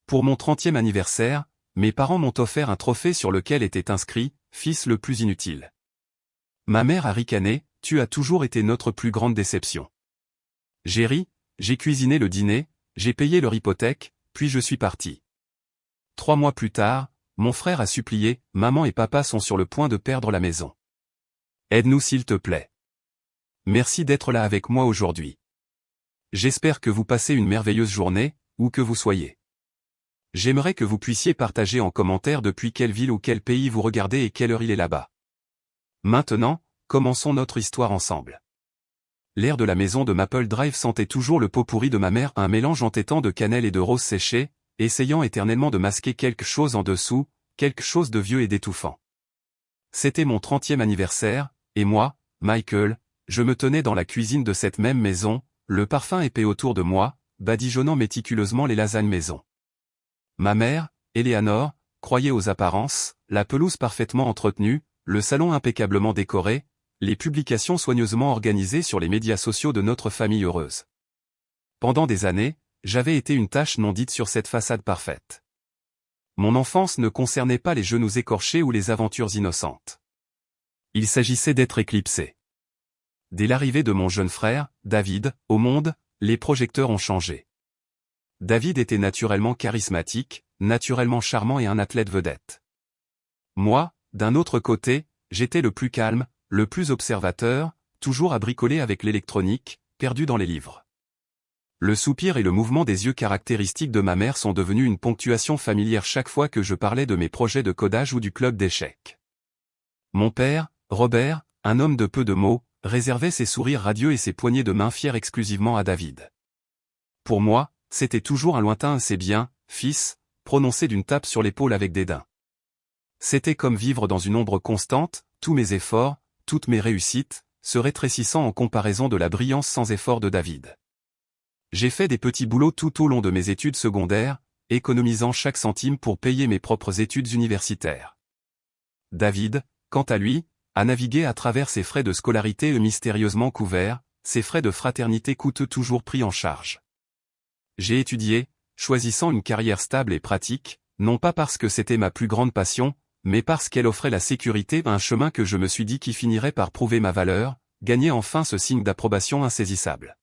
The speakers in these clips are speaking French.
Pour mon 30e anniversaire, mes parents m'ont offert un trophée sur lequel était inscrit « Fils le plus inutile ». Ma mère a ricané, « Tu as toujours été notre plus grande déception ». J'ai ri, j'ai cuisiné le dîner, j'ai payé leur hypothèque, puis je suis parti. 3 mois plus tard, mon frère a supplié, « Maman et papa sont sur le point de perdre la maison. Aide-nous s'il te plaît. Merci d'être là avec moi aujourd'hui. J'espère que vous passez une merveilleuse journée, où que vous soyez. J'aimerais que vous puissiez partager en commentaire depuis quelle ville ou quel pays vous regardez et quelle heure il est là-bas. Maintenant, commençons notre histoire ensemble. L'air de la maison de Maple Drive sentait toujours le pot pourri de ma mère, un mélange entêtant de cannelle et de roses séchées, essayant éternellement de masquer quelque chose en dessous, quelque chose de vieux et d'étouffant. C'était mon 30e anniversaire, et moi, Michael, je me tenais dans la cuisine de cette même maison, le parfum épais autour de moi, badigeonnant méticuleusement les lasagnes maison. Ma mère, Eleanor, croyait aux apparences, la pelouse parfaitement entretenue, le salon impeccablement décoré, les publications soigneusement organisées sur les médias sociaux de notre famille heureuse. Pendant des années, j'avais été une tache non dite sur cette façade parfaite. Mon enfance ne concernait pas les genoux écorchés ou les aventures innocentes. Il s'agissait d'être éclipsé. Dès l'arrivée de mon jeune frère, David, au monde, les projecteurs ont changé. David était naturellement charismatique, naturellement charmant et un athlète vedette. Moi, d'un autre côté, j'étais le plus calme, le plus observateur, toujours à bricoler avec l'électronique, perdu dans les livres. Le soupir et le mouvement des yeux caractéristiques de ma mère sont devenus une ponctuation familière chaque fois que je parlais de mes projets de codage ou du club d'échecs. Mon père, Robert, un homme de peu de mots, réservait ses sourires radieux et ses poignées de main fières exclusivement à David. Pour moi, c'était toujours un lointain « c'est bien, fils », prononcé d'une tape sur l'épaule avec dédain. C'était comme vivre dans une ombre constante, tous mes efforts, toutes mes réussites, se rétrécissant en comparaison de la brillance sans effort de David. J'ai fait des petits boulots tout au long de mes études secondaires, économisant chaque centime pour payer mes propres études universitaires. David, quant à lui, a navigué à travers ses frais de scolarité mystérieusement couverts, ses frais de fraternité coûteux toujours pris en charge. J'ai étudié, choisissant une carrière stable et pratique, non pas parce que c'était ma plus grande passion, mais parce qu'elle offrait la sécurité, un chemin que je me suis dit qui finirait par prouver ma valeur, gagner enfin ce signe d'approbation insaisissable.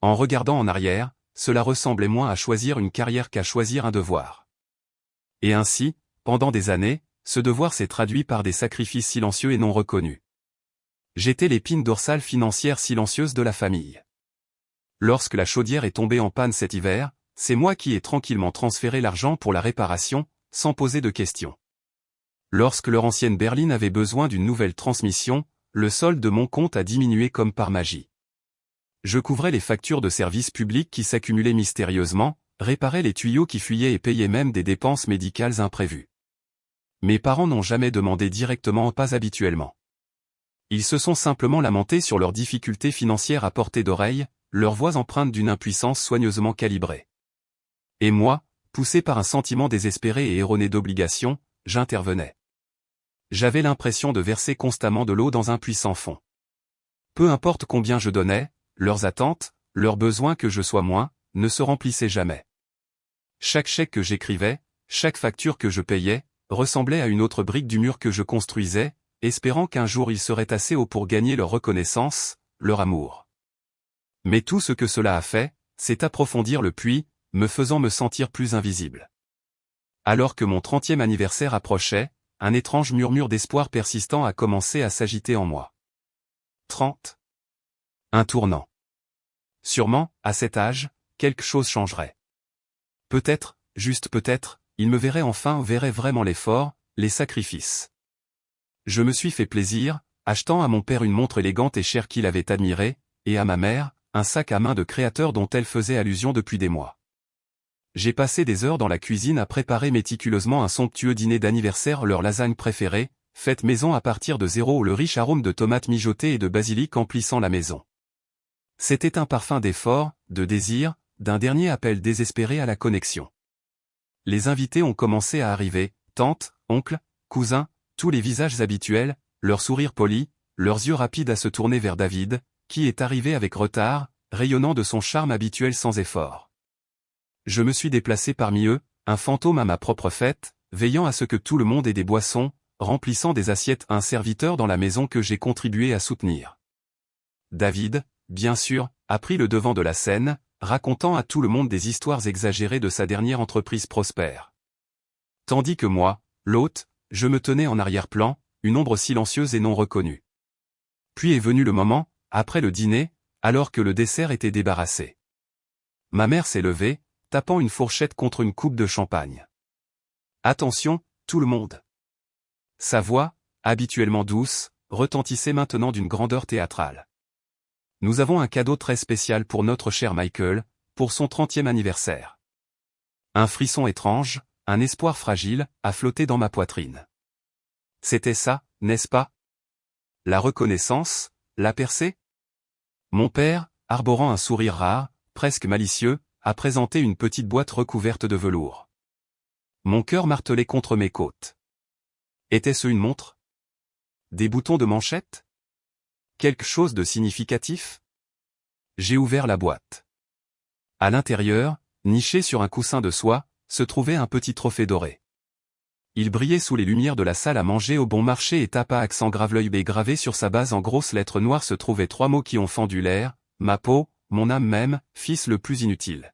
En regardant en arrière, cela ressemblait moins à choisir une carrière qu'à choisir un devoir. Et ainsi, pendant des années, ce devoir s'est traduit par des sacrifices silencieux et non reconnus. J'étais l'épine dorsale financière silencieuse de la famille. Lorsque la chaudière est tombée en panne cet hiver, c'est moi qui ai tranquillement transféré l'argent pour la réparation, sans poser de questions. Lorsque leur ancienne berline avait besoin d'une nouvelle transmission, le solde de mon compte a diminué comme par magie. Je couvrais les factures de services publics qui s'accumulaient mystérieusement, réparais les tuyaux qui fuyaient et payais même des dépenses médicales imprévues. Mes parents n'ont jamais demandé directement, pas habituellement. Ils se sont simplement lamentés sur leurs difficultés financières à portée d'oreille, leurs voix empreintes d'une impuissance soigneusement calibrée. Et moi, poussé par un sentiment désespéré et erroné d'obligation, j'intervenais. J'avais l'impression de verser constamment de l'eau dans un puits sans fond. Peu importe combien je donnais, leurs attentes, leurs besoins que je sois moins, ne se remplissaient jamais. Chaque chèque que j'écrivais, chaque facture que je payais, ressemblait à une autre brique du mur que je construisais, espérant qu'un jour ils seraient assez hauts pour gagner leur reconnaissance, leur amour. Mais tout ce que cela a fait, c'est approfondir le puits, me faisant me sentir plus invisible. Alors que mon 30e anniversaire approchait, un étrange murmure d'espoir persistant a commencé à s'agiter en moi. 30. Un tournant. Sûrement, à cet âge, quelque chose changerait. Peut-être, juste peut-être, il me verrait enfin, verrait vraiment l'effort, les sacrifices. Je me suis fait plaisir, achetant à mon père une montre élégante et chère qu'il avait admirée, et à ma mère, un sac à main de créateur dont elle faisait allusion depuis des mois. J'ai passé des heures dans la cuisine à préparer méticuleusement un somptueux dîner d'anniversaire, leur lasagne préférée, faite maison à partir de zéro, où le riche arôme de tomates mijotées et de basilic emplissant la maison. C'était un parfum d'effort, de désir, d'un dernier appel désespéré à la connexion. Les invités ont commencé à arriver, tantes, oncles, cousins, tous les visages habituels, leurs sourires polis, leurs yeux rapides à se tourner vers David, qui est arrivé avec retard, rayonnant de son charme habituel sans effort. Je me suis déplacé parmi eux, un fantôme à ma propre fête, veillant à ce que tout le monde ait des boissons, remplissant des assiettes, un serviteur dans la maison que j'ai contribué à soutenir. David, bien sûr, a pris le devant de la scène, racontant à tout le monde des histoires exagérées de sa dernière entreprise prospère. Tandis que moi, l'hôte, je me tenais en arrière-plan, une ombre silencieuse et non reconnue. Puis est venu le moment, après le dîner, alors que le dessert était débarrassé. Ma mère s'est levée, tapant une fourchette contre une coupe de champagne. « Attention, tout le monde !» Sa voix, habituellement douce, retentissait maintenant d'une grandeur théâtrale. « Nous avons un cadeau très spécial pour notre cher Michael, pour son 30e anniversaire. » Un frisson étrange, un espoir fragile, a flotté dans ma poitrine. C'était ça, n'est-ce pas? La reconnaissance, la percée? Mon père, arborant un sourire rare, presque malicieux, a présenté une petite boîte recouverte de velours. Mon cœur martelait contre mes côtes. Était-ce une montre? Des boutons de manchette? Quelque chose de significatif? J'ai ouvert la boîte. À l'intérieur, niché sur un coussin de soie, se trouvait un petit trophée doré. Il brillait sous les lumières de la salle à manger au bon marché et tapa accent grave l'œil B gravé sur sa base en grosses lettres noires se trouvaient 3 mots qui ont fendu l'air, ma peau, mon âme même, fils le plus inutile.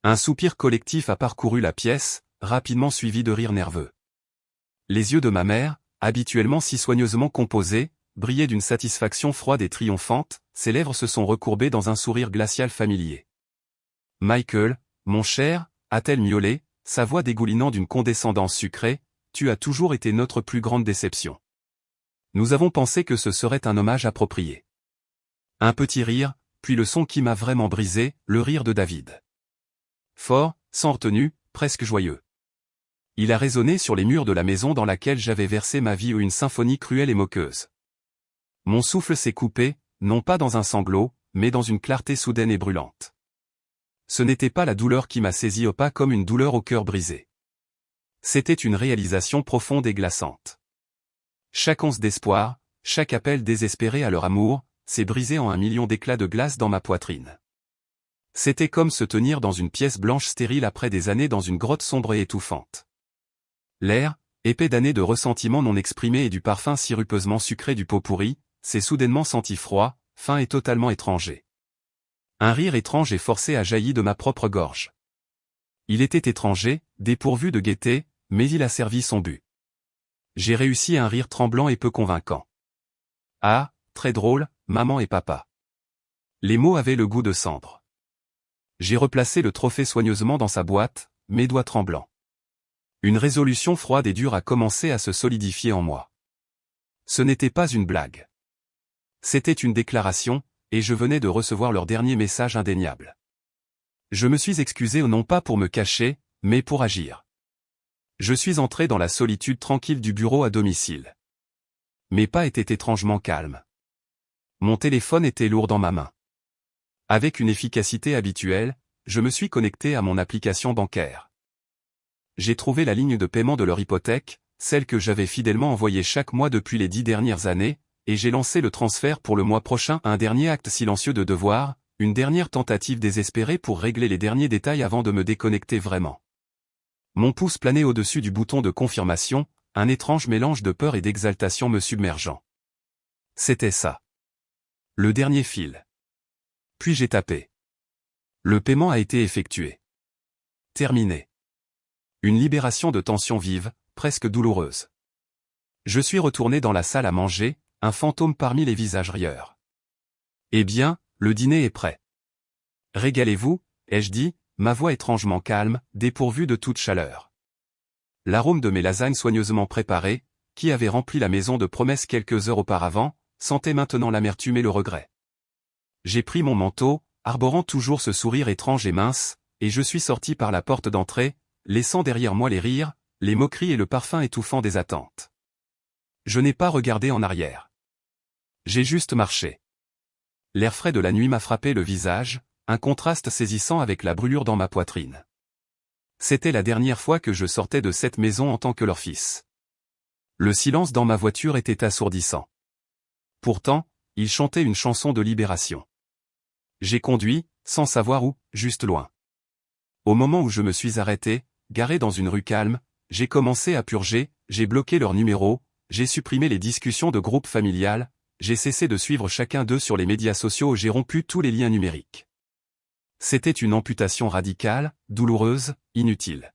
Un soupir collectif a parcouru la pièce, rapidement suivi de rires nerveux. Les yeux de ma mère, habituellement si soigneusement composés, brillaient d'une satisfaction froide et triomphante, ses lèvres se sont recourbées dans un sourire glacial familier. « Michael, mon cher », a-t-elle miaulé, sa voix dégoulinant d'une condescendance sucrée, « tu as toujours été notre plus grande déception. Nous avons pensé que ce serait un hommage approprié. » Un petit rire, puis le son qui m'a vraiment brisé, le rire de David. Fort, sans retenue, presque joyeux. Il a résonné sur les murs de la maison dans laquelle j'avais versé ma vie une symphonie cruelle et moqueuse. Mon souffle s'est coupé, non pas dans un sanglot, mais dans une clarté soudaine et brûlante. Ce n'était pas la douleur qui m'a saisi au pas comme une douleur au cœur brisé. C'était une réalisation profonde et glaçante. Chaque once d'espoir, chaque appel désespéré à leur amour, s'est brisé en un million d'éclats de glace dans ma poitrine. C'était comme se tenir dans une pièce blanche stérile après des années dans une grotte sombre et étouffante. L'air, épais d'années de ressentiments non exprimés et du parfum sirupeusement sucré du pot pourri, s'est soudainement senti froid, fin et totalement étranger. Un rire étrange et forcé a jailli de ma propre gorge. Il était étranger, dépourvu de gaieté, mais il a servi son but. J'ai réussi un rire tremblant et peu convaincant. Ah, très drôle, maman et papa. Les mots avaient le goût de cendre. J'ai replacé le trophée soigneusement dans sa boîte, mes doigts tremblants. Une résolution froide et dure a commencé à se solidifier en moi. Ce n'était pas une blague. C'était une déclaration, et je venais de recevoir leur dernier message indéniable. Je me suis excusé non pas pour me cacher, mais pour agir. Je suis entré dans la solitude tranquille du bureau à domicile. Mes pas étaient étrangement calmes. Mon téléphone était lourd dans ma main. Avec une efficacité habituelle, je me suis connecté à mon application bancaire. J'ai trouvé la ligne de paiement de leur hypothèque, celle que j'avais fidèlement envoyée chaque mois depuis les 10 dernières années, et j'ai lancé le transfert pour le mois prochain, un dernier acte silencieux de devoir, une dernière tentative désespérée pour régler les derniers détails avant de me déconnecter vraiment. Mon pouce planait au-dessus du bouton de confirmation, un étrange mélange de peur et d'exaltation me submergeant. C'était ça. Le dernier fil. Puis j'ai tapé. Le paiement a été effectué. Terminé. Une libération de tension vive, presque douloureuse. Je suis retourné dans la salle à manger, un fantôme parmi les visages rieurs. Eh bien, le dîner est prêt. Régalez-vous, ai-je dit, ma voix étrangement calme, dépourvue de toute chaleur. L'arôme de mes lasagnes soigneusement préparées, qui avaient rempli la maison de promesses quelques heures auparavant, sentait maintenant l'amertume et le regret. J'ai pris mon manteau, arborant toujours ce sourire étrange et mince, et je suis sorti par la porte d'entrée, laissant derrière moi les rires, les moqueries et le parfum étouffant des attentes. Je n'ai pas regardé en arrière. J'ai juste marché. L'air frais de la nuit m'a frappé le visage, un contraste saisissant avec la brûlure dans ma poitrine. C'était la dernière fois que je sortais de cette maison en tant que leur fils. Le silence dans ma voiture était assourdissant. Pourtant, il chantait une chanson de libération. J'ai conduit, sans savoir où, juste loin. Au moment où je me suis arrêté, garés dans une rue calme, j'ai commencé à purger, j'ai bloqué leurs numéros, j'ai supprimé les discussions de groupe familial, j'ai cessé de suivre chacun d'eux sur les médias sociaux et j'ai rompu tous les liens numériques. C'était une amputation radicale, douloureuse, inutile.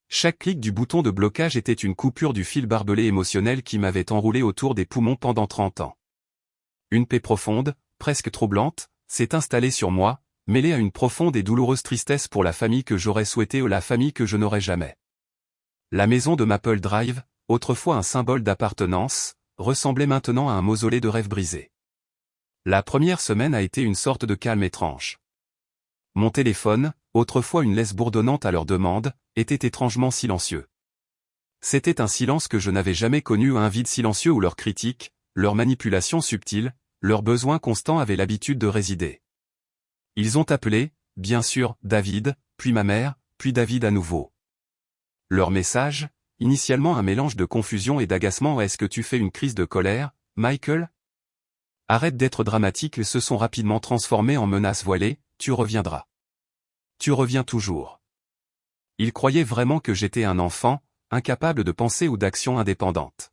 Chaque clic du bouton de blocage était une coupure du fil barbelé émotionnel qui m'avait enroulé autour des poumons pendant 30 ans. Une paix profonde, presque troublante, s'est installée sur moi, mêlée à une profonde et douloureuse tristesse pour la famille que j'aurais souhaité ou la famille que je n'aurais jamais. La maison de Maple Drive, autrefois un symbole d'appartenance, ressemblait maintenant à un mausolée de rêves brisés. La première semaine a été une sorte de calme étrange. Mon téléphone, autrefois une laisse bourdonnante à leur demande, était étrangement silencieux. C'était un silence que je n'avais jamais connu, un vide silencieux où leurs critiques, leurs manipulations subtiles, leurs besoins constants avaient l'habitude de résider. Ils ont appelé, bien sûr, David, puis ma mère, puis David à nouveau. Leur message, initialement un mélange de confusion et d'agacement. Est-ce que tu fais une crise de colère, Michael? Arrête d'être dramatique, se sont rapidement transformés en menaces voilées, tu reviendras. Tu reviens toujours. Ils croyaient vraiment que j'étais un enfant, incapable de pensée ou d'action indépendante.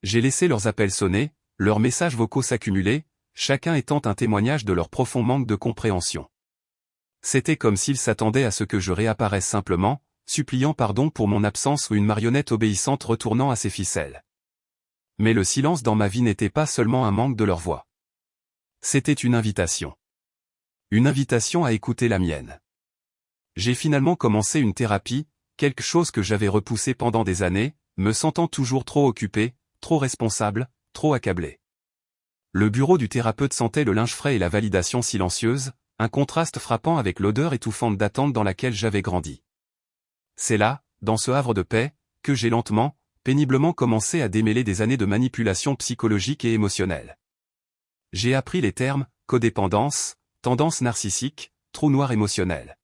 J'ai laissé leurs appels sonner, leurs messages vocaux s'accumuler, chacun étant un témoignage de leur profond manque de compréhension. C'était comme s'ils s'attendaient à ce que je réapparaisse simplement, suppliant pardon pour mon absence ou une marionnette obéissante retournant à ses ficelles. Mais le silence dans ma vie n'était pas seulement un manque de leur voix. C'était une invitation. Une invitation à écouter la mienne. J'ai finalement commencé une thérapie, quelque chose que j'avais repoussé pendant des années, me sentant toujours trop occupé, trop responsable, trop accablé. Le bureau du thérapeute sentait le linge frais et la validation silencieuse, un contraste frappant avec l'odeur étouffante d'attente dans laquelle j'avais grandi. C'est là, dans ce havre de paix, que j'ai lentement, péniblement commencé à démêler des années de manipulation psychologique et émotionnelle. J'ai appris les termes, codépendance, tendance narcissique, trou noir émotionnel.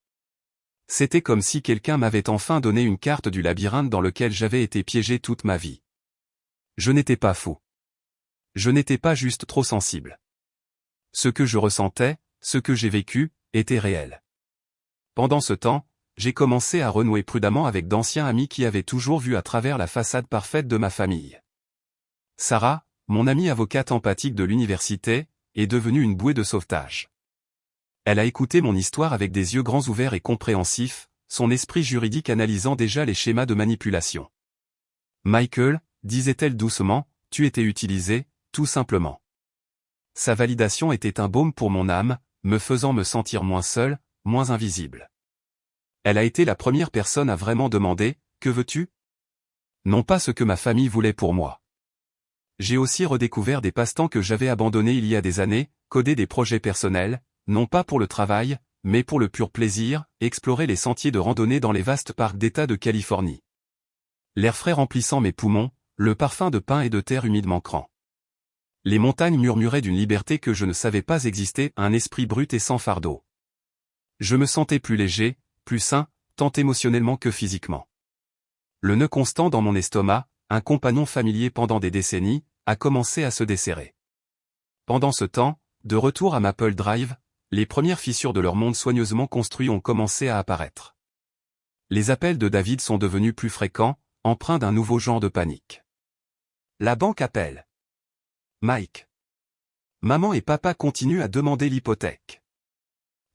C'était comme si quelqu'un m'avait enfin donné une carte du labyrinthe dans lequel j'avais été piégé toute ma vie. Je n'étais pas fou. Je n'étais pas juste trop sensible. Ce que je ressentais, ce que j'ai vécu, était réel. Pendant ce temps, j'ai commencé à renouer prudemment avec d'anciens amis qui avaient toujours vu à travers la façade parfaite de ma famille. Sarah, mon amie avocate empathique de l'université, est devenue une bouée de sauvetage. Elle a écouté mon histoire avec des yeux grands ouverts et compréhensifs, son esprit juridique analysant déjà les schémas de manipulation. Michael, disait-elle doucement, tu étais utilisé, tout simplement. Sa validation était un baume pour mon âme, me faisant me sentir moins seul, moins invisible. Elle a été la première personne à vraiment demander, que veux-tu? Non pas ce que ma famille voulait pour moi. J'ai aussi redécouvert des passe-temps que j'avais abandonnés il y a des années, coder des projets personnels, non pas pour le travail, mais pour le pur plaisir, explorer les sentiers de randonnée dans les vastes parcs d'État de Californie. L'air frais remplissant mes poumons, le parfum de pin et de terre humide m'ancrant. Les montagnes murmuraient d'une liberté que je ne savais pas exister, un esprit brut et sans fardeau. Je me sentais plus léger, plus sain, tant émotionnellement que physiquement. Le nœud constant dans mon estomac, un compagnon familier pendant des décennies, a commencé à se desserrer. Pendant ce temps, de retour à Maple Drive, les premières fissures de leur monde soigneusement construit ont commencé à apparaître. Les appels de David sont devenus plus fréquents, empreints d'un nouveau genre de panique. La banque appelle. Mike. Maman et papa continuent à demander l'hypothèque.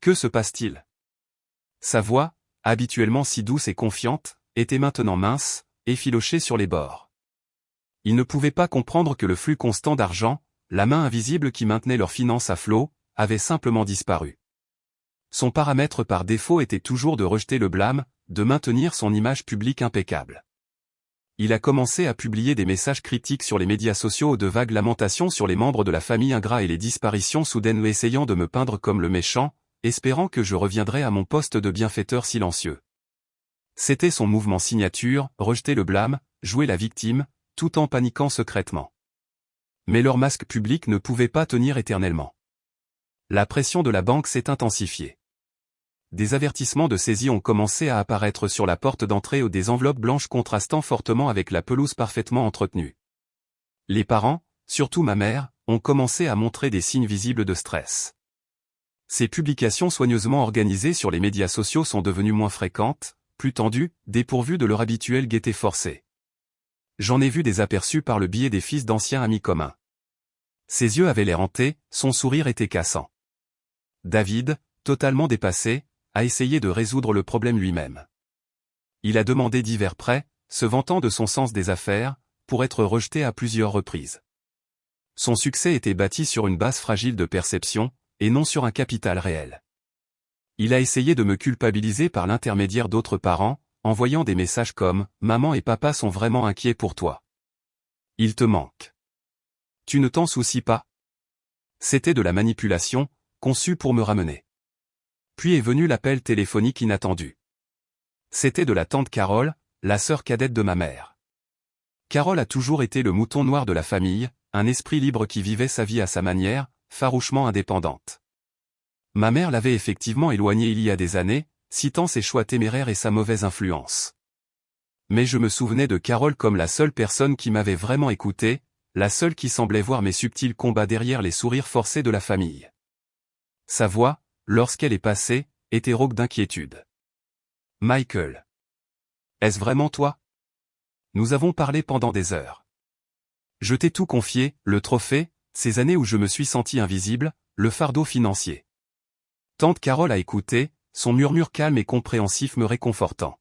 Que se passe-t-il? Sa voix, habituellement si douce et confiante, était maintenant mince, effilochée sur les bords. Ils ne pouvaient pas comprendre que le flux constant d'argent, la main invisible qui maintenait leurs finances à flot, avait simplement disparu. Son paramètre par défaut était toujours de rejeter le blâme, de maintenir son image publique impeccable. Il a commencé à publier des messages critiques sur les médias sociaux, de vagues lamentations sur les membres de la famille ingrat et les disparitions soudaines, essayant de me peindre comme le méchant, espérant que je reviendrais à mon poste de bienfaiteur silencieux. C'était son mouvement signature, rejeter le blâme, jouer la victime, tout en paniquant secrètement. Mais leur masque public ne pouvait pas tenir éternellement. La pression de la banque s'est intensifiée. Des avertissements de saisie ont commencé à apparaître sur la porte d'entrée ou des enveloppes blanches contrastant fortement avec la pelouse parfaitement entretenue. Les parents, surtout ma mère, ont commencé à montrer des signes visibles de stress. Ces publications soigneusement organisées sur les médias sociaux sont devenues moins fréquentes, plus tendus, dépourvus de leur habituelle gaieté forcée. J'en ai vu des aperçus par le biais des fils d'anciens amis communs. Ses yeux avaient l'air hantés, son sourire était cassant. David, totalement dépassé, a essayé de résoudre le problème lui-même. Il a demandé divers prêts, se vantant de son sens des affaires, pour être rejeté à plusieurs reprises. Son succès était bâti sur une base fragile de perception, et non sur un capital réel. Il a essayé de me culpabiliser par l'intermédiaire d'autres parents, envoyant des messages comme « Maman et papa sont vraiment inquiets pour toi. Il te manque. Tu ne t'en soucies pas ?» C'était de la manipulation, conçue pour me ramener. Puis est venu l'appel téléphonique inattendu. C'était de la tante Carole, la sœur cadette de ma mère. Carole a toujours été le mouton noir de la famille, un esprit libre qui vivait sa vie à sa manière, farouchement indépendante. Ma mère l'avait effectivement éloignée il y a des années, citant ses choix téméraires et sa mauvaise influence. Mais je me souvenais de Carole comme la seule personne qui m'avait vraiment écouté, la seule qui semblait voir mes subtils combats derrière les sourires forcés de la famille. Sa voix, lorsqu'elle est passée, était rauque d'inquiétude. « Michael. Est-ce vraiment toi ? Nous avons parlé pendant des heures. Je t'ai tout confié, le trophée, ces années où je me suis senti invisible, le fardeau financier. » Tante Carole a écouté, son murmure calme et compréhensif me réconfortant.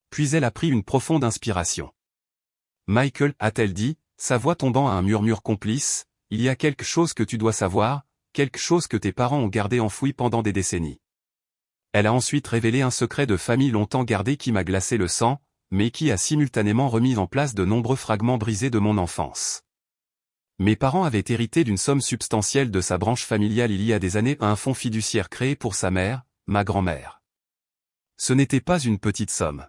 Puis elle a pris une profonde inspiration. « Michael, a-t-elle dit, sa voix tombant à un murmure complice, il y a quelque chose que tu dois savoir, quelque chose que tes parents ont gardé enfoui pendant des décennies. » Elle a ensuite révélé un secret de famille longtemps gardé qui m'a glacé le sang, mais qui a simultanément remis en place de nombreux fragments brisés de mon enfance. Mes parents avaient hérité d'une somme substantielle de sa branche familiale il y a des années à un fonds fiduciaire créé pour sa mère, ma grand-mère. Ce n'était pas une petite somme.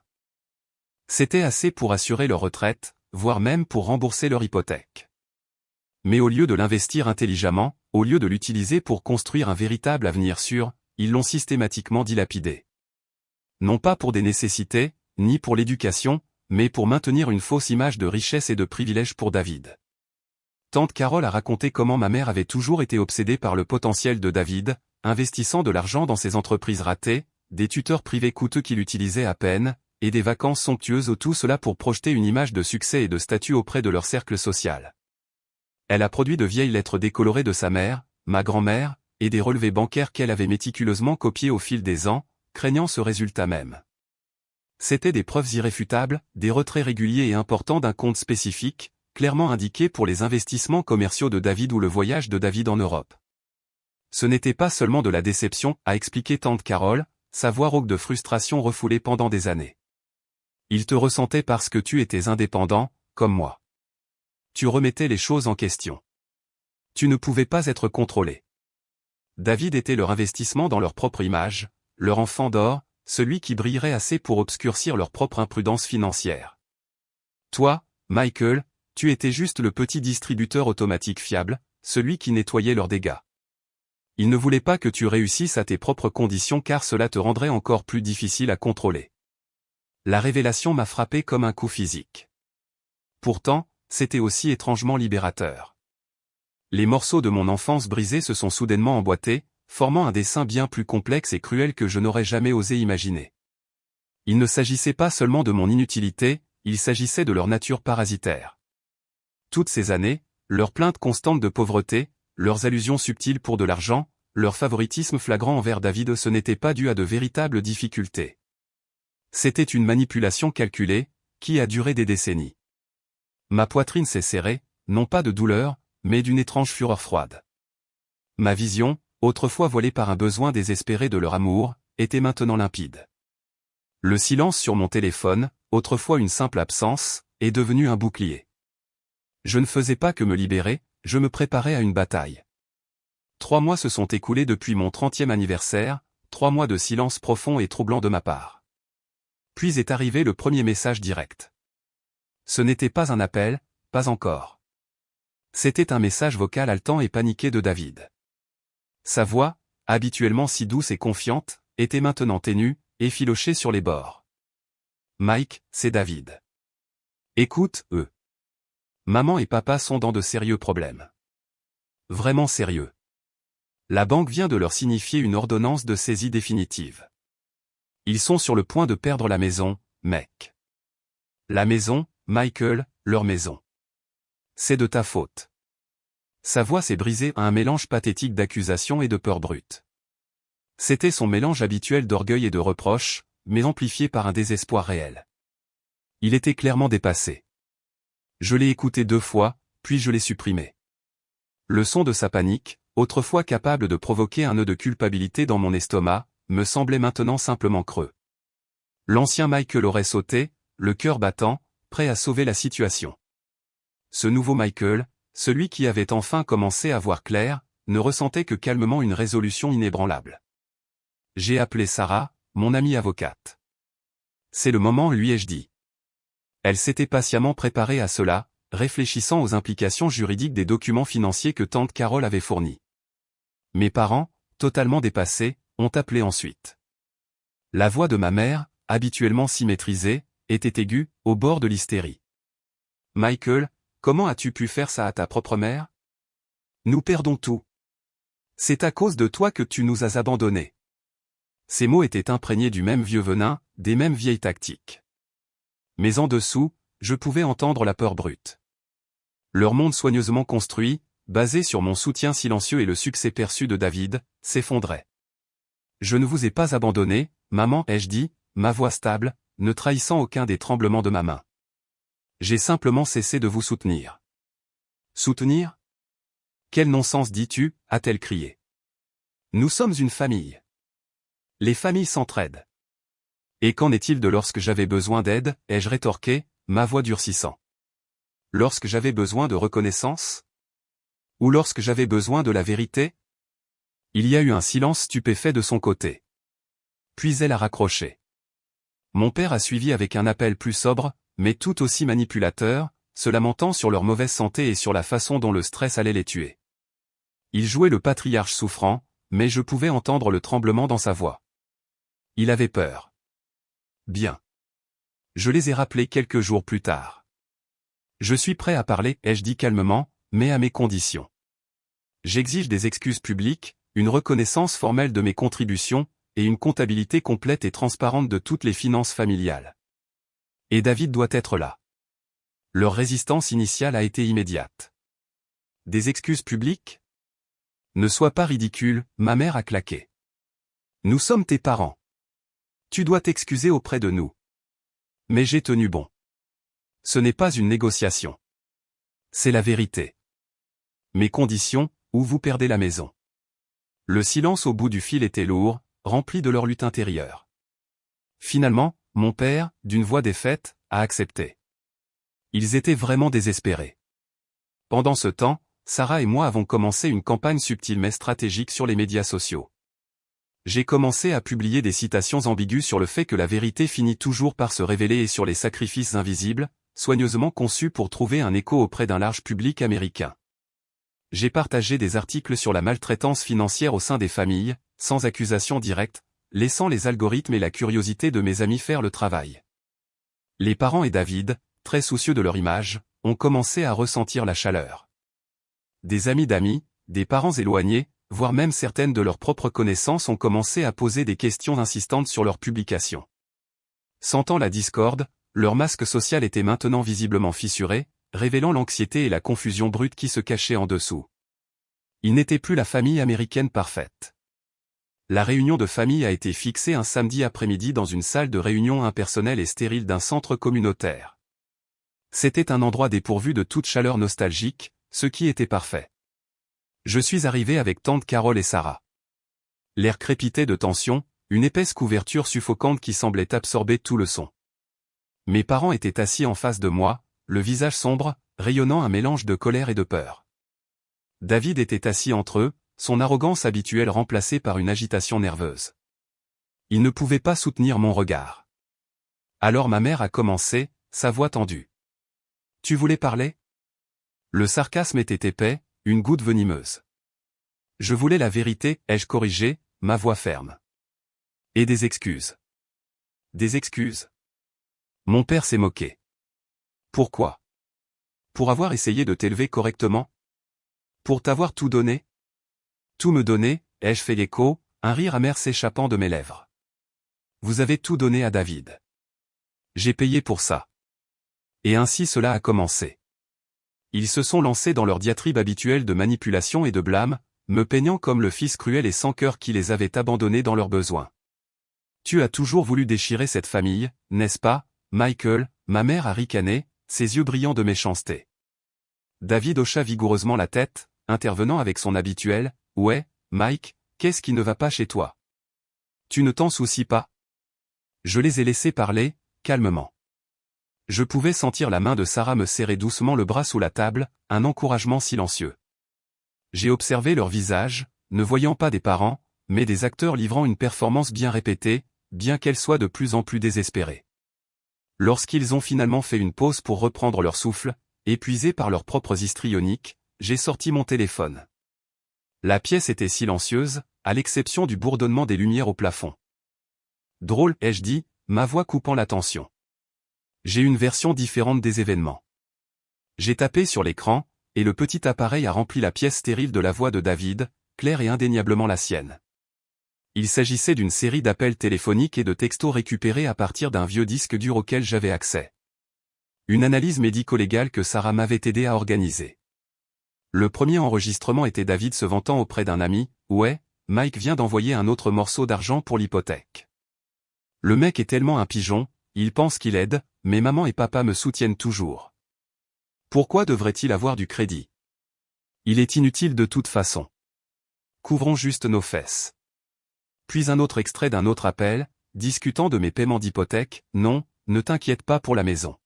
C'était assez pour assurer leur retraite, voire même pour rembourser leur hypothèque. Mais au lieu de l'investir intelligemment, au lieu de l'utiliser pour construire un véritable avenir sûr, ils l'ont systématiquement dilapidé. Non pas pour des nécessités, ni pour l'éducation, mais pour maintenir une fausse image de richesse et de privilège pour David. Tante Carole a raconté comment ma mère avait toujours été obsédée par le potentiel de David, investissant de l'argent dans ses entreprises ratées, des tuteurs privés coûteux qu'il utilisait à peine, et des vacances somptueuses, tout cela pour projeter une image de succès et de statut auprès de leur cercle social. Elle a produit de vieilles lettres décolorées de sa mère, ma grand-mère, et des relevés bancaires qu'elle avait méticuleusement copiés au fil des ans, craignant ce résultat même. C'étaient des preuves irréfutables, des retraits réguliers et importants d'un compte spécifique, clairement indiqué pour les investissements commerciaux de David ou le voyage de David en Europe. Ce n'était pas seulement de la déception, a expliqué tante Carole, sa voix rauque de frustration refoulée pendant des années. Il te ressentait parce que tu étais indépendant, comme moi. Tu remettais les choses en question. Tu ne pouvais pas être contrôlé. David était leur investissement dans leur propre image, leur enfant d'or, celui qui brillerait assez pour obscurcir leur propre imprudence financière. Toi, Michael, tu étais juste le petit distributeur automatique fiable, celui qui nettoyait leurs dégâts. Ils ne voulaient pas que tu réussisses à tes propres conditions car cela te rendrait encore plus difficile à contrôler. La révélation m'a frappé comme un coup physique. Pourtant, c'était aussi étrangement libérateur. Les morceaux de mon enfance brisée se sont soudainement emboîtés, formant un dessin bien plus complexe et cruel que je n'aurais jamais osé imaginer. Il ne s'agissait pas seulement de mon inutilité, il s'agissait de leur nature parasitaire. Toutes ces années, leurs plaintes constantes de pauvreté, leurs allusions subtiles pour de l'argent, leur favoritisme flagrant envers David, ce n'était pas dû à de véritables difficultés. C'était une manipulation calculée, qui a duré des décennies. Ma poitrine s'est serrée, non pas de douleur, mais d'une étrange fureur froide. Ma vision, autrefois voilée par un besoin désespéré de leur amour, était maintenant limpide. Le silence sur mon téléphone, autrefois une simple absence, est devenu un bouclier. Je ne faisais pas que me libérer, je me préparais à une bataille. 3 mois se sont écoulés depuis mon 30e anniversaire, 3 mois de silence profond et troublant de ma part. Puis est arrivé le premier message direct. Ce n'était pas un appel, pas encore. C'était un message vocal haletant et paniqué de David. Sa voix, habituellement si douce et confiante, était maintenant ténue, effilochée sur les bords. Mike, c'est David. Écoute, eux. Maman et papa sont dans de sérieux problèmes. Vraiment sérieux. La banque vient de leur signifier une ordonnance de saisie définitive. Ils sont sur le point de perdre la maison, mec. La maison, Michael, leur maison. C'est de ta faute. Sa voix s'est brisée à un mélange pathétique d'accusation et de peur brute. C'était son mélange habituel d'orgueil et de reproche, mais amplifié par un désespoir réel. Il était clairement dépassé. Je l'ai écouté 2 fois, puis je l'ai supprimé. Le son de sa panique, autrefois capable de provoquer un nœud de culpabilité dans mon estomac, me semblait maintenant simplement creux. L'ancien Michael aurait sauté, le cœur battant, prêt à sauver la situation. Ce nouveau Michael, celui qui avait enfin commencé à voir clair, ne ressentait que calmement une résolution inébranlable. J'ai appelé Sarah, mon amie avocate. C'est le moment, lui ai-je dit. Elle s'était patiemment préparée à cela, réfléchissant aux implications juridiques des documents financiers que tante Carole avait fournis. Mes parents, totalement dépassés, ont appelé ensuite. La voix de ma mère, habituellement si maîtrisée, était aiguë, au bord de l'hystérie. Michael, comment as-tu pu faire ça à ta propre mère? Nous perdons tout. C'est à cause de toi que tu nous as abandonnés. Ces mots étaient imprégnés du même vieux venin, des mêmes vieilles tactiques. Mais en dessous, je pouvais entendre la peur brute. Leur monde soigneusement construit, basé sur mon soutien silencieux et le succès perçu de David, s'effondrait. Je ne vous ai pas abandonné, maman, ai-je dit, ma voix stable, ne trahissant aucun des tremblements de ma main. J'ai simplement cessé de vous soutenir. Soutenir? Quel non-sens dis-tu, a-t-elle crié. Nous sommes une famille. Les familles s'entraident. Et qu'en est-il de lorsque j'avais besoin d'aide, ai-je rétorqué, ma voix durcissant. Lorsque j'avais besoin de reconnaissance? Ou lorsque j'avais besoin de la vérité? Il y a eu un silence stupéfait de son côté. Puis elle a raccroché. Mon père a suivi avec un appel plus sobre, mais tout aussi manipulateur, se lamentant sur leur mauvaise santé et sur la façon dont le stress allait les tuer. Il jouait le patriarche souffrant, mais je pouvais entendre le tremblement dans sa voix. Il avait peur. Bien. Je les ai rappelés quelques jours plus tard. Je suis prêt à parler, ai-je dit calmement, mais à mes conditions. J'exige des excuses publiques, une reconnaissance formelle de mes contributions, et une comptabilité complète et transparente de toutes les finances familiales. Et David doit être là. Leur résistance initiale a été immédiate. Des excuses publiques? Ne sois pas ridicule, ma mère a claqué. Nous sommes tes parents. Tu dois t'excuser auprès de nous. Mais j'ai tenu bon. Ce n'est pas une négociation. C'est la vérité. Mes conditions, ou vous perdez la maison. Le silence au bout du fil était lourd, rempli de leur lutte intérieure. Finalement, mon père, d'une voix défaite, a accepté. Ils étaient vraiment désespérés. Pendant ce temps, Sarah et moi avons commencé une campagne subtile mais stratégique sur les médias sociaux. J'ai commencé à publier des citations ambiguës sur le fait que la vérité finit toujours par se révéler et sur les sacrifices invisibles, soigneusement conçus pour trouver un écho auprès d'un large public américain. J'ai partagé des articles sur la maltraitance financière au sein des familles, sans accusation directe, laissant les algorithmes et la curiosité de mes amis faire le travail. Les parents et David, très soucieux de leur image, ont commencé à ressentir la chaleur. Des amis d'amis, des parents éloignés, voire même certaines de leurs propres connaissances ont commencé à poser des questions insistantes sur leurs publications. Sentant la discorde, leur masque social était maintenant visiblement fissuré, révélant l'anxiété et la confusion brute qui se cachaient en dessous. Ils n'étaient plus la famille américaine parfaite. La réunion de famille a été fixée un samedi après-midi dans une salle de réunion impersonnelle et stérile d'un centre communautaire. C'était un endroit dépourvu de toute chaleur nostalgique, ce qui était parfait. Je suis arrivé avec tante Carole et Sarah. L'air crépitait de tension, une épaisse couverture suffocante qui semblait absorber tout le son. Mes parents étaient assis en face de moi, le visage sombre, rayonnant un mélange de colère et de peur. David était assis entre eux, son arrogance habituelle remplacée par une agitation nerveuse. Il ne pouvait pas soutenir mon regard. Alors ma mère a commencé, sa voix tendue. « Tu voulais parler ?» Le sarcasme était épais, une goutte venimeuse. « Je voulais la vérité, ai-je corrigé, ma voix ferme. Et des excuses. » Des excuses. Mon père s'est moqué. Pourquoi? Pour avoir essayé de t'élever correctement? Pour t'avoir tout donné? Tout me donner, ai-je fait l'écho, un rire amer s'échappant de mes lèvres. Vous avez tout donné à David. J'ai payé pour ça. Et ainsi cela a commencé. Ils se sont lancés dans leur diatribe habituelle de manipulation et de blâme, me peignant comme le fils cruel et sans cœur qui les avait abandonnés dans leurs besoins. Tu as toujours voulu déchirer cette famille, n'est-ce pas, Michael? Ma mère a ricané, ses yeux brillants de méchanceté. David hocha vigoureusement la tête, intervenant avec son habituel « Ouais, Mike, qu'est-ce qui ne va pas chez toi? Tu ne t'en soucies pas ?» Je les ai laissés parler, calmement. Je pouvais sentir la main de Sarah me serrer doucement le bras sous la table, un encouragement silencieux. J'ai observé leur visage, ne voyant pas des parents, mais des acteurs livrant une performance bien répétée, bien qu'elle soit de plus en plus désespérée. Lorsqu'ils ont finalement fait une pause pour reprendre leur souffle, épuisés par leurs propres histrioniques, j'ai sorti mon téléphone. La pièce était silencieuse, à l'exception du bourdonnement des lumières au plafond. Drôle, ai-je dit, ma voix coupant la tension. J'ai une version différente des événements. J'ai tapé sur l'écran, et le petit appareil a rempli la pièce stérile de la voix de David, claire et indéniablement la sienne. Il s'agissait d'une série d'appels téléphoniques et de textos récupérés à partir d'un vieux disque dur auquel j'avais accès. Une analyse médico-légale que Sarah m'avait aidé à organiser. Le premier enregistrement était David se vantant auprès d'un ami, « Ouais, Mike vient d'envoyer un autre morceau d'argent pour l'hypothèque. Le mec est tellement un pigeon, il pense qu'il aide, mais maman et papa me soutiennent toujours. Pourquoi devrait-il avoir du crédit? Il est inutile de toute façon. Couvrons juste nos fesses. » Puis un autre extrait d'un autre appel, discutant de mes paiements d'hypothèque, « Non, ne t'inquiète pas pour la maison.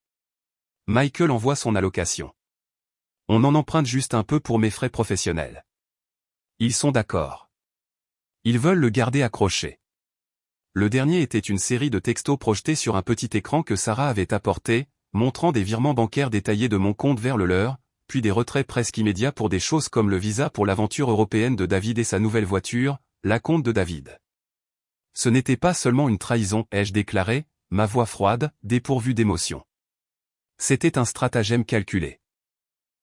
Michael envoie son allocation. On en emprunte juste un peu pour mes frais professionnels. Ils sont d'accord. Ils veulent le garder accroché. » Le dernier était une série de textos projetés sur un petit écran que Sarah avait apporté, montrant des virements bancaires détaillés de mon compte vers le leur, puis des retraits presque immédiats pour des choses comme le visa pour l'aventure européenne de David et sa nouvelle voiture, la compte de David. Ce n'était pas seulement une trahison, ai-je déclaré, ma voix froide, dépourvue d'émotion. C'était un stratagème calculé.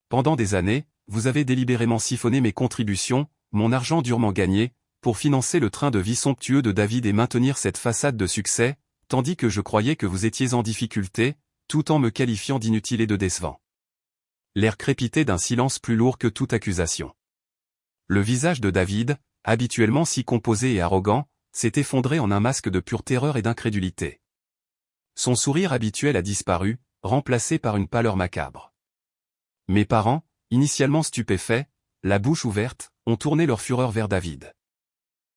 Pendant des années, vous avez délibérément siphonné mes contributions, mon argent durement gagné, pour financer le train de vie somptueux de David et maintenir cette façade de succès, tandis que je croyais que vous étiez en difficulté, tout en me qualifiant d'inutile et de décevant. L'air crépitait d'un silence plus lourd que toute accusation. Le visage de David, habituellement si composé et arrogant, s'est effondré en un masque de pure terreur et d'incrédulité. Son sourire habituel a disparu, remplacé par une pâleur macabre. Mes parents, initialement stupéfaits, la bouche ouverte, ont tourné leur fureur vers David.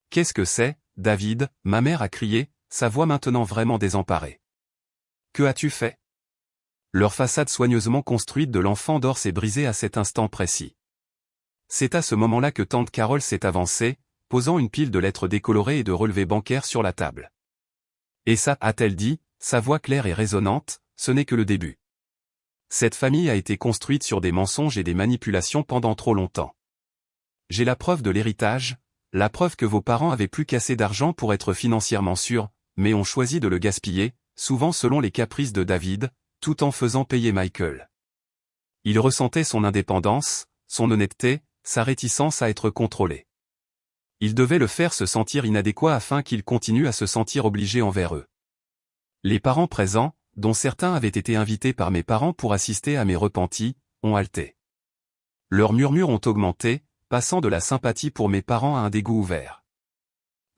« Qu'est-ce que c'est, David ?» ma mère a crié, sa voix maintenant vraiment désemparée. « Que as-tu fait ?» Leur façade soigneusement construite de l'enfant d'or s'est brisée à cet instant précis. C'est à ce moment-là que tante Carole s'est avancée, posant une pile de lettres décolorées et de relevés bancaires sur la table. « Et ça, a-t-elle dit, sa voix claire et résonnante, ce n'est que le début. Cette famille a été construite sur des mensonges et des manipulations pendant trop longtemps. J'ai la preuve de l'héritage, la preuve que vos parents avaient plus qu'assez d'argent pour être financièrement sûrs, mais ont choisi de le gaspiller, souvent selon les caprices de David, tout en faisant payer Michael. Il ressentait son indépendance, son honnêteté, sa réticence à être contrôlé. Il devait le faire se sentir inadéquat afin qu'il continue à se sentir obligé envers eux. Les parents présents, dont certains avaient été invités par mes parents pour assister à mes repentis, ont halté. Leurs murmures ont augmenté, passant de la sympathie pour mes parents à un dégoût ouvert.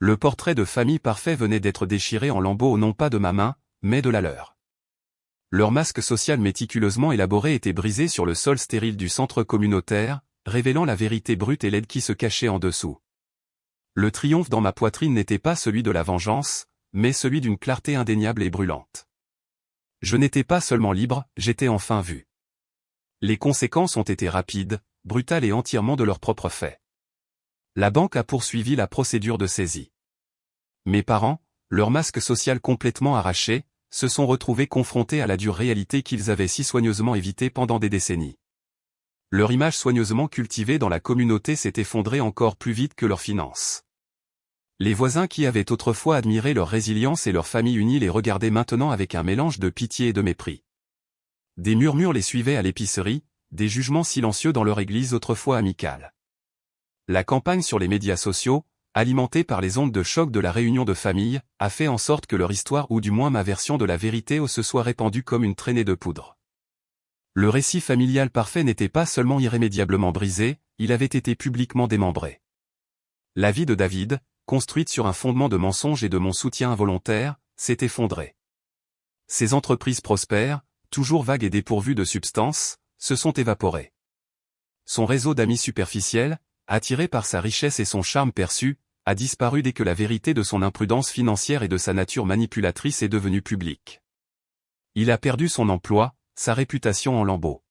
Le portrait de famille parfait venait d'être déchiré en lambeaux non pas de ma main, mais de la leur. Leur masque social méticuleusement élaboré était brisé sur le sol stérile du centre communautaire, révélant la vérité brute et laide qui se cachait en dessous. Le triomphe dans ma poitrine n'était pas celui de la vengeance, mais celui d'une clarté indéniable et brûlante. Je n'étais pas seulement libre, j'étais enfin vu. Les conséquences ont été rapides, brutales et entièrement de leur propre fait. La banque a poursuivi la procédure de saisie. Mes parents, leur masque social complètement arraché, se sont retrouvés confrontés à la dure réalité qu'ils avaient si soigneusement évitée pendant des décennies. Leur image soigneusement cultivée dans la communauté s'est effondrée encore plus vite que leurs finances. Les voisins qui avaient autrefois admiré leur résilience et leur famille unie les regardaient maintenant avec un mélange de pitié et de mépris. Des murmures les suivaient à l'épicerie, des jugements silencieux dans leur église autrefois amicale. La campagne sur les médias sociaux, alimentée par les ondes de choc de la réunion de famille, a fait en sorte que leur histoire ou du moins ma version de la vérité se soit répandue comme une traînée de poudre. Le récit familial parfait n'était pas seulement irrémédiablement brisé, il avait été publiquement démembré. La vie de David, construite sur un fondement de mensonges et de mon soutien involontaire, s'est effondrée. Ses entreprises prospères, toujours vagues et dépourvues de substance, se sont évaporées. Son réseau d'amis superficiels, attiré par sa richesse et son charme perçu, a disparu dès que la vérité de son imprudence financière et de sa nature manipulatrice est devenue publique. Il a perdu son emploi, sa réputation en lambeaux.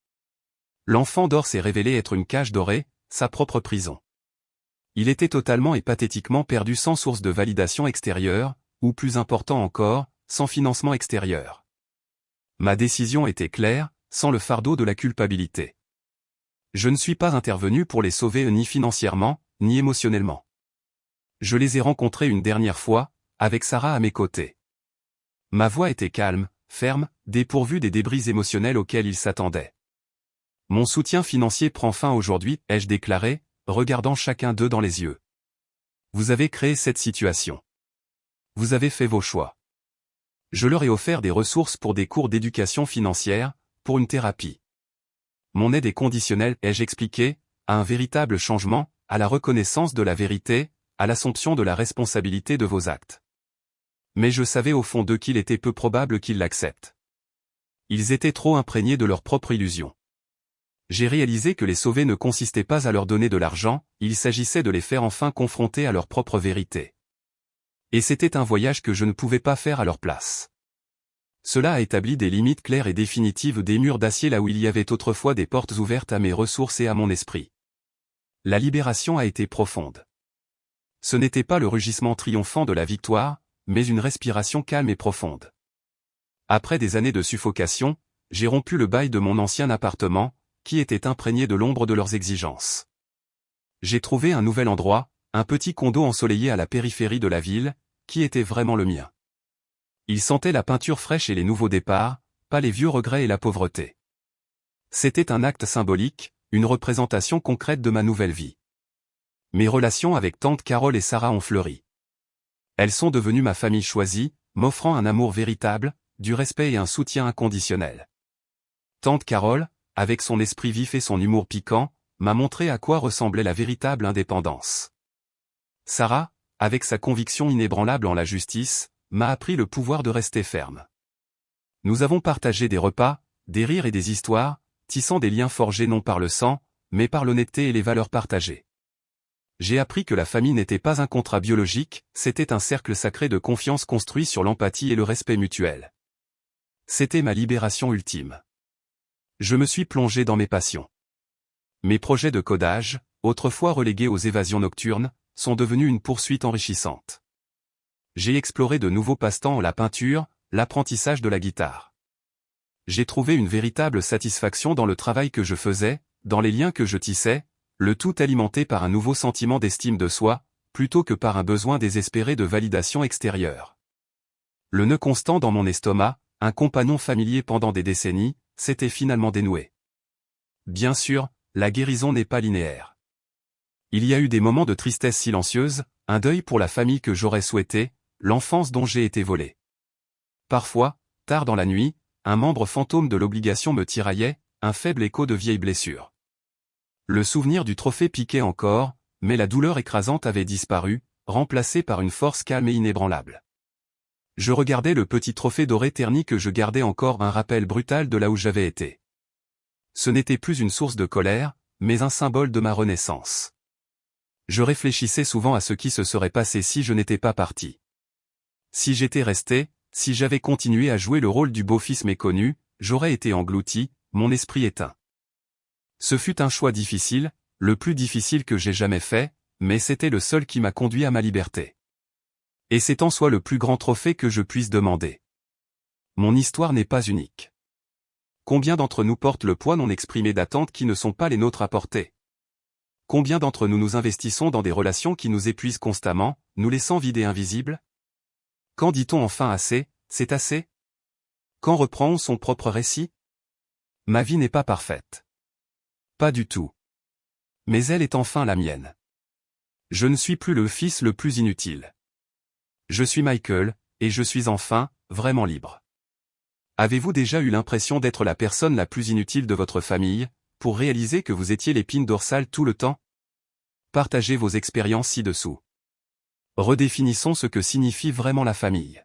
L'enfant d'or s'est révélé être une cage dorée, sa propre prison. Il était totalement et pathétiquement perdu sans source de validation extérieure, ou plus important encore, sans financement extérieur. Ma décision était claire, sans le fardeau de la culpabilité. Je ne suis pas intervenu pour les sauver ni financièrement, ni émotionnellement. Je les ai rencontrés une dernière fois, avec Sarah à mes côtés. Ma voix était calme, ferme, dépourvue des débris émotionnels auxquels ils s'attendaient. Mon soutien financier prend fin aujourd'hui, ai-je déclaré, regardant chacun d'eux dans les yeux. Vous avez créé cette situation. Vous avez fait vos choix. Je leur ai offert des ressources pour des cours d'éducation financière, pour une thérapie. Mon aide est conditionnelle, ai-je expliqué, à un véritable changement, à la reconnaissance de la vérité, à l'assomption de la responsabilité de vos actes. Mais je savais au fond d'eux qu'il était peu probable qu'ils l'acceptent. Ils étaient trop imprégnés de leur propre illusion. J'ai réalisé que les sauver ne consistait pas à leur donner de l'argent, il s'agissait de les faire enfin confronter à leur propre vérité. Et c'était un voyage que je ne pouvais pas faire à leur place. Cela a établi des limites claires et définitives, des murs d'acier là où il y avait autrefois des portes ouvertes à mes ressources et à mon esprit. La libération a été profonde. Ce n'était pas le rugissement triomphant de la victoire, mais une respiration calme et profonde. Après des années de suffocation, j'ai rompu le bail de mon ancien appartement, qui était imprégné de l'ombre de leurs exigences. J'ai trouvé un nouvel endroit, un petit condo ensoleillé à la périphérie de la ville, qui était vraiment le mien. Il sentait la peinture fraîche et les nouveaux départs, pas les vieux regrets et la pauvreté. C'était un acte symbolique, une représentation concrète de ma nouvelle vie. Mes relations avec tante Carole et Sarah ont fleuri. Elles sont devenues ma famille choisie, m'offrant un amour véritable, du respect et un soutien inconditionnel. Tante Carole, avec son esprit vif et son humour piquant, m'a montré à quoi ressemblait la véritable indépendance. Sarah, avec sa conviction inébranlable en la justice, m'a appris le pouvoir de rester ferme. Nous avons partagé des repas, des rires et des histoires, tissant des liens forgés non par le sang, mais par l'honnêteté et les valeurs partagées. J'ai appris que la famille n'était pas un contrat biologique, c'était un cercle sacré de confiance construit sur l'empathie et le respect mutuel. C'était ma libération ultime. Je me suis plongé dans mes passions. Mes projets de codage, autrefois relégués aux évasions nocturnes, sont devenus une poursuite enrichissante. J'ai exploré de nouveaux passe-temps, la peinture, l'apprentissage de la guitare. J'ai trouvé une véritable satisfaction dans le travail que je faisais, dans les liens que je tissais, le tout alimenté par un nouveau sentiment d'estime de soi, plutôt que par un besoin désespéré de validation extérieure. Le nœud constant dans mon estomac, un compagnon familier pendant des décennies, s'était finalement dénoué. Bien sûr, la guérison n'est pas linéaire. Il y a eu des moments de tristesse silencieuse, un deuil pour la famille que j'aurais souhaité, l'enfance dont j'ai été volé. Parfois, tard dans la nuit, un membre fantôme de l'obligation me tiraillait, un faible écho de vieilles blessures. Le souvenir du trophée piquait encore, mais la douleur écrasante avait disparu, remplacée par une force calme et inébranlable. Je regardais le petit trophée doré terni que je gardais encore, un rappel brutal de là où j'avais été. Ce n'était plus une source de colère, mais un symbole de ma renaissance. Je réfléchissais souvent à ce qui se serait passé si je n'étais pas parti. Si j'étais resté, si j'avais continué à jouer le rôle du beau-fils méconnu, j'aurais été englouti, mon esprit éteint. Ce fut un choix difficile, le plus difficile que j'ai jamais fait, mais c'était le seul qui m'a conduit à ma liberté. Et c'est en soi le plus grand trophée que je puisse demander. Mon histoire n'est pas unique. Combien d'entre nous portent le poids non exprimé d'attentes qui ne sont pas les nôtres à porter? Combien d'entre nous nous investissons dans des relations qui nous épuisent constamment, nous laissant vides et invisibles? Quand dit-on enfin assez, c'est assez? Quand reprend-on son propre récit? Ma vie n'est pas parfaite. Pas du tout. Mais elle est enfin la mienne. Je ne suis plus le fils le plus inutile. Je suis Michael, et je suis enfin, vraiment libre. Avez-vous déjà eu l'impression d'être la personne la plus inutile de votre famille, pour réaliser que vous étiez l'épine dorsale tout le temps? Partagez vos expériences ci-dessous. Redéfinissons ce que signifie vraiment la famille.